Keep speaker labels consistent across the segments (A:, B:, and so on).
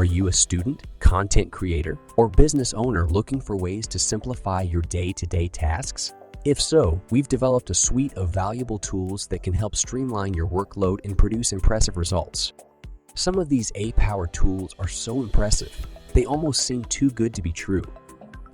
A: Are you a student, content creator, or business owner looking for ways to simplify your day-to-day tasks? If so, we've developed a suite of valuable tools that can help streamline your workload and produce impressive results. Some of these AI-powered tools are so impressive, they almost seem too good to be true.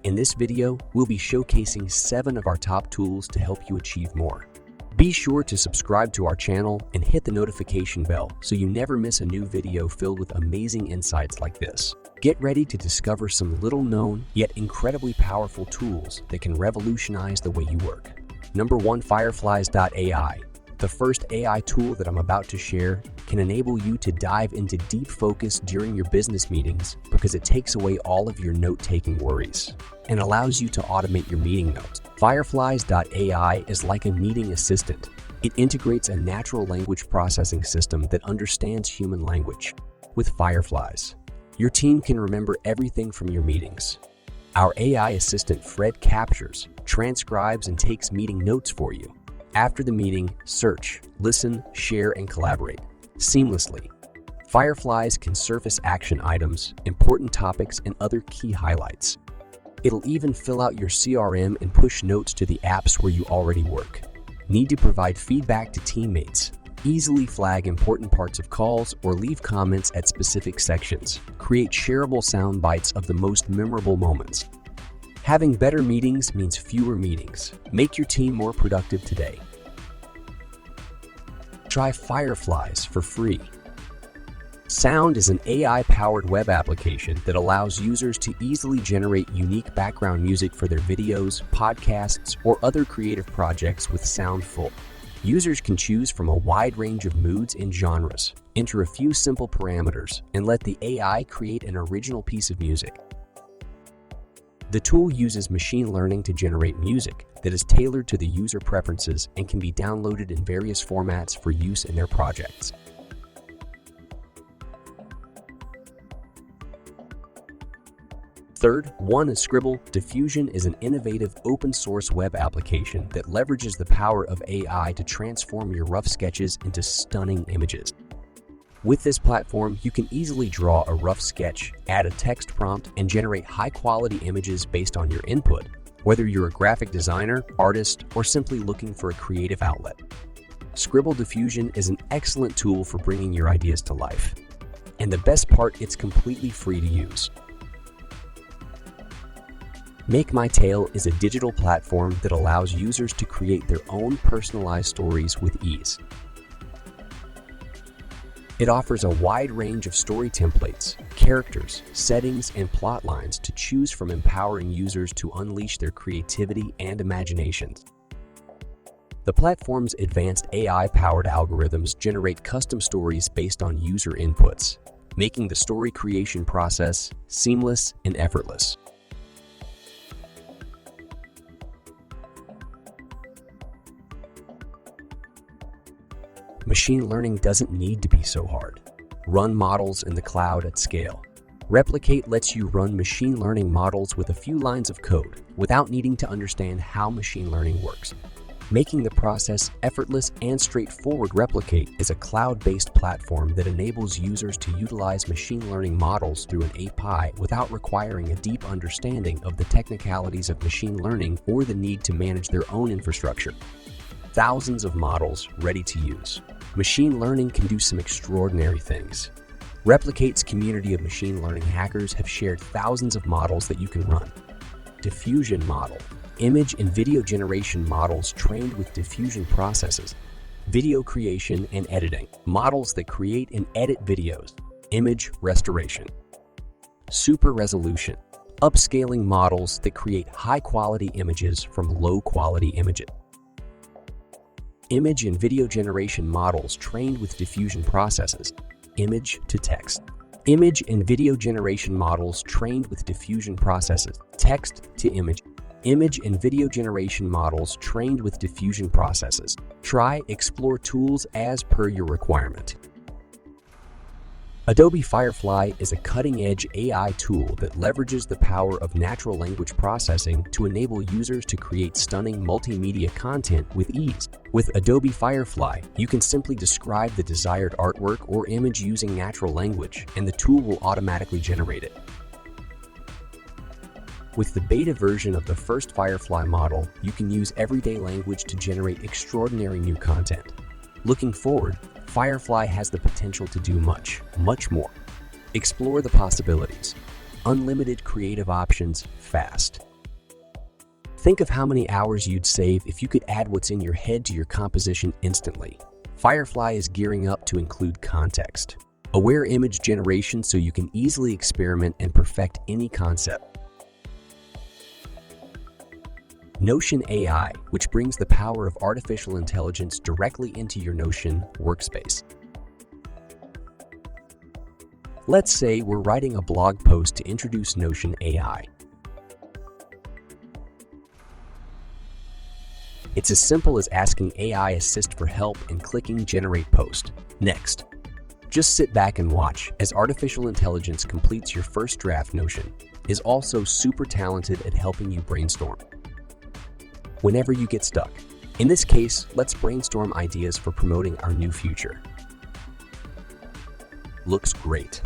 A: In this video, we'll be showcasing 7 of our top tools to help you achieve more. Be sure to subscribe to our channel and hit the notification bell so you never miss a new video filled with amazing insights like this. Get ready to discover some little-known yet incredibly powerful tools that can revolutionize the way you work. Number 1. Fireflies.ai. The first AI tool that I'm about to share can enable you to dive into deep focus during your business meetings because it takes away all of your note-taking worries and allows you to automate your meeting notes. Fireflies.ai is like a meeting assistant. It integrates a natural language processing system that understands human language. With Fireflies, your team can remember everything from your meetings. Our AI assistant Fred captures, transcribes, and takes meeting notes for you. After the meeting, search, listen, share, and collaborate seamlessly. Fireflies can surface action items, important topics, and other key highlights. It'll even fill out your CRM and push notes to the apps where you already work. Need to provide feedback to teammates? Easily flag important parts of calls or leave comments at specific sections. Create shareable sound bites of the most memorable moments. Having better meetings means fewer meetings. Make your team more productive today. Try Fireflies for free. Sound is an AI-powered web application that allows users to easily generate unique background music for their videos, podcasts, or other creative projects with SOUNDFUL. Users can choose from a wide range of moods and genres, enter a few simple parameters, and let the AI create an original piece of music. The tool uses machine learning to generate music that is tailored to the user preferences and can be downloaded in various formats for use in their projects. Third, one is Scribble Diffusion is an innovative open-source web application that leverages the power of AI to transform your rough sketches into stunning images. With this platform, you can easily draw a rough sketch, add a text prompt, and generate high-quality images based on your input, whether you're a graphic designer, artist, or simply looking for a creative outlet. Scribble Diffusion is an excellent tool for bringing your ideas to life. And the best part, it's completely free to use. MakeMyTale is a digital platform that allows users to create their own personalized stories with ease. It offers a wide range of story templates, characters, settings, and plot lines to choose from, empowering users to unleash their creativity and imaginations. The platform's advanced AI-powered algorithms generate custom stories based on user inputs, making the story creation process seamless and effortless. Machine learning doesn't need to be so hard. Run models in the cloud at scale. Replicate lets you run machine learning models with a few lines of code without needing to understand how machine learning works. Making the process effortless and straightforward, Replicate is a cloud-based platform that enables users to utilize machine learning models through an API without requiring a deep understanding of the technicalities of machine learning or the need to manage their own infrastructure. Thousands of models ready to use. Machine learning can do some extraordinary things. Replicate's community of machine learning hackers have shared thousands of models that you can run. Diffusion model. Image and video generation models trained with diffusion processes. Video creation and editing. Models that create and edit videos. Image restoration. Super resolution. Upscaling models that create high-quality images from low-quality images. Image and video generation models trained with diffusion processes. Image to text. Image and video generation models trained with diffusion processes. Text to image. Image and video generation models trained with diffusion processes. Try, explore tools as per your requirement. Adobe Firefly is a cutting-edge AI tool that leverages the power of natural language processing to enable users to create stunning multimedia content with ease. With Adobe Firefly, you can simply describe the desired artwork or image using natural language, and the tool will automatically generate it. With the beta version of the first Firefly model, you can use everyday language to generate extraordinary new content. Looking forward, Firefly has the potential to do much more. Explore the possibilities. Unlimited creative options, fast. Think of how many hours you'd save if you could add what's in your head to your composition instantly. Firefly is gearing up to include context, aware image generation so you can easily experiment and perfect any concept. Notion AI, which brings the power of artificial intelligence directly into your Notion workspace. Let's say we're writing a blog post to introduce Notion AI. It's as simple as asking AI Assist for help and clicking Generate Post. Next, just sit back and watch as artificial intelligence completes your first draft. Notion is also super talented at helping you brainstorm whenever you get stuck. In this case, let's brainstorm ideas for promoting our new feature. Looks great.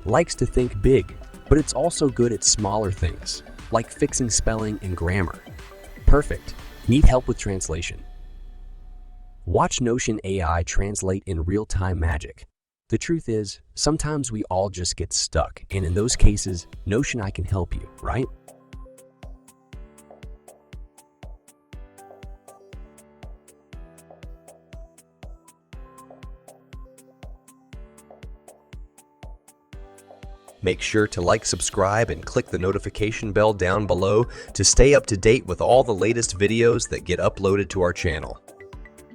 A: Likes to think big, but it's also good at smaller things, like fixing spelling and grammar. Perfect. Need help with translation? Watch Notion AI translate in real-time magic. The truth is, sometimes we all just get stuck, and in those cases, Notion AI can help you, right? Make sure to like, subscribe, and click the notification bell down below to stay up to date with all the latest videos that get uploaded to our channel.